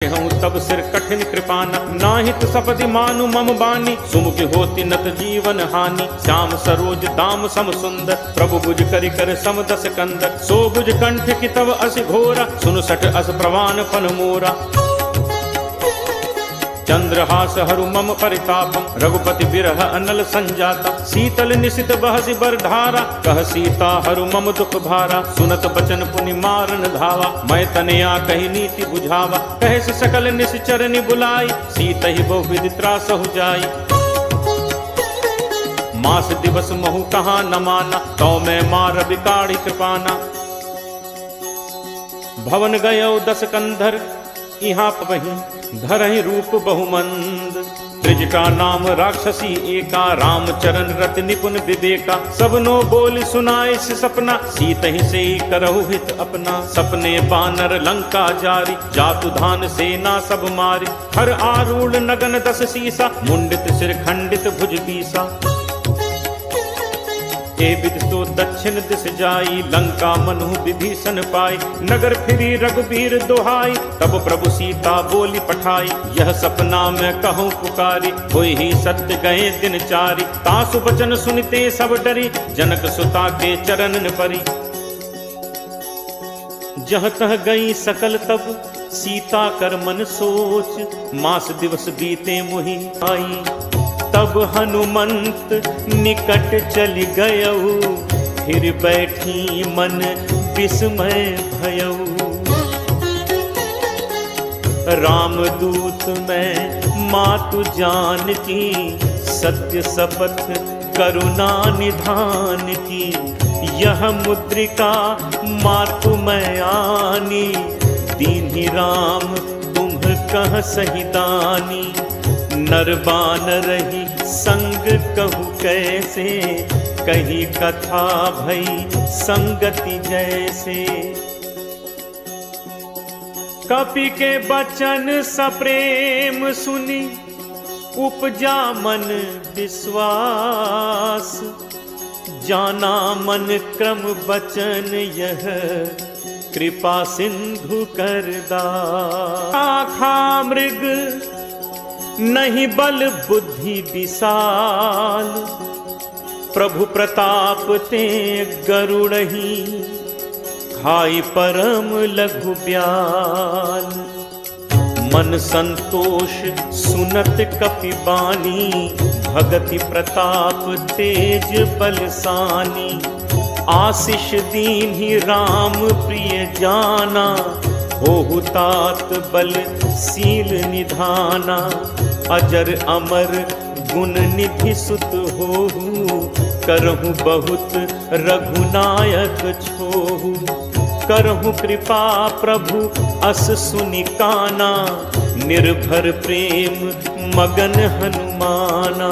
हूँ तब सिर कठिन कृपाना, नाहित सपदि मानु मम बानी, सुमुख होति नत जीवन हानि। श्याम सरोज दाम सम सुंदर, प्रभु भुज करि कर सम दस कंदर। सो भुज कंठ की तव अस घोरा, सुन सठ अस प्रवान फन मोरा। चंद्रहास हरु मम परितापम, रघुपति बिरह अनल संजाता। शीतल निशित बहसि बर धारा, कह सीता हरु मम दुख भारा। सुनत बचन पुनि मारन धावा, मैं तनया कही नीति बुझावा। कहे से सकल निश्चरनि बुलाई, सीत ही बहुविधि त्रासहु जाई। मास दिवस महु कहाँ न माना, तो मैं मार बिकाढ़ी कृपाना। भवन गयो दस कंधर, यहाँ वहीं धरहि रूप बहुमंद। त्रिज का नाम राक्षसी एका, राम चरण रत निपुण विवेका। सबनो बोल सुनाए से सपना, सीत ही से करहु हित अपना। सपने बानर लंका जारी, जातु धान सेना सब मारी। हर आरूढ़ नगन दस सीसा, मुंडित सिर खंडित भुज बीसा। ए विद तो दक्षिण दिस जाई, लंका मनु विभीषण पाई। नगर फिरी रघुबीर दोहाई, तब प्रभु सीता बोली पठाई। यह सपना मैं कहूँ पुकारी, होई ही सत्य गए दिन चारी। तासु वचन सुनते सब डरी, जनक सुता के चरणन परी। जह तह गई सकल तब, सीता कर मन सोच। मास दिवस बीते मुहि आई, तब हनुमंत निकट चली गयऊ। फिर बैठी मन विस्मय भयऊ। रामदूत मैं मातु जानकी, सत्य शपथ करुणा निधान की। यह मुद्रिका मातु मैं आनी, दीन्ही राम तुम कह सही दानी। नर बानरहि संग कहु कैसे, कही कथा भई संगति जैसे। कपि के बचन सप्रेम सुनी, उपजा मन विश्वास। जाना मन क्रम बचन यह, कृपा सिंधु कर दास। आखा मृग नहीं बल बुद्धि विशाल, प्रभु प्रताप ते गरुड़हि। खाई परम लघु ब्याल, मन संतोष सुनत कपि बानी। भगति प्रताप तेज बलसानी, आशीष दीन्हि राम प्रिय जाना। होहु तात बल सील निधाना, अजर अमर गुण निधि सुत होहु। करहु बहुत रघुनायक छोहु, करहु कृपा प्रभु अस सुनि काना। निर्भर प्रेम मगन हनुमाना,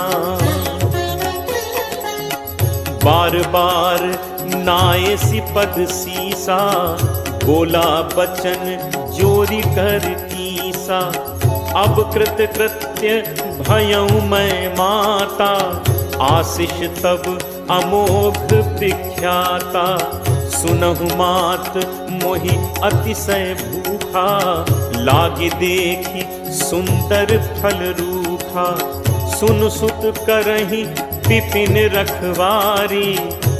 बार बार नायसी पद सीसा। बोला बचन जोरी कर कीसा, अब कृत कृत्य भयऊ मैं माता। आशीष तब अमोघ विख्याता, सुनहु मात मोहि अतिशय भूखा। लागी देखी सुंदर फल रूखा, सुन सुत करहि विपिन रखवारी।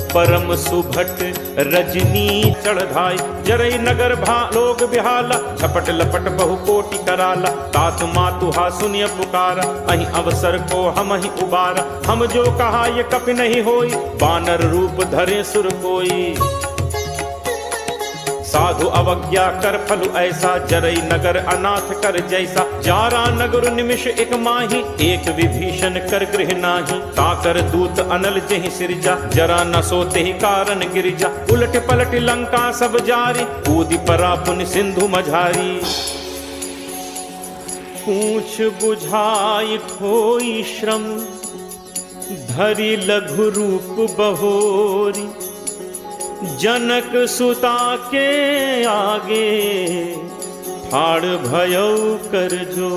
परम सुभट रजनी चढ़धाई, जरई नगर लोग बिहाला। झपट लपट बहु कोटि कराला, तात मातु हा सुनिय पुकारा। अहि अवसर को हम ही उबारा, हम जो कहा ये कपि नहीं होई। बानर रूप धरे सुर कोई, साधु अवज्ञा कर फलु ऐसा। जरई नगर अनाथ कर जैसा, जारा नगर निमिष एक माही। एक विभीषण कर गृह नाही, ताकर दूत अनल जहि सिरजा। जरा न सोते ही कारण गिरिजा, उलट पलट लंका सब जारी। कूदि परा पुनि सिंधु मझारी, पूछ बुझाई ठोई श्रम। धरि लघु रूप बहोरी, जनक सुता के आगे। ठाड़ भयऊ कर जो